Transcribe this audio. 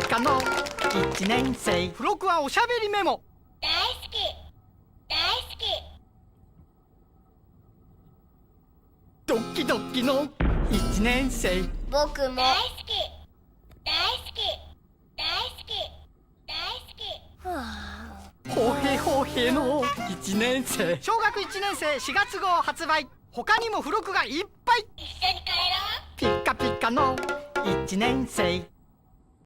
カの一年生。付録はおしゃべりメモ。大好き大好き。ドッキドッキの一年生。僕も大好き大好き大好き大好き。はあ、ほへほへの一年生。小学1年生4月号発売。他にも付録がいっぱい。一緒に帰ろう。ピッカピカの一年生。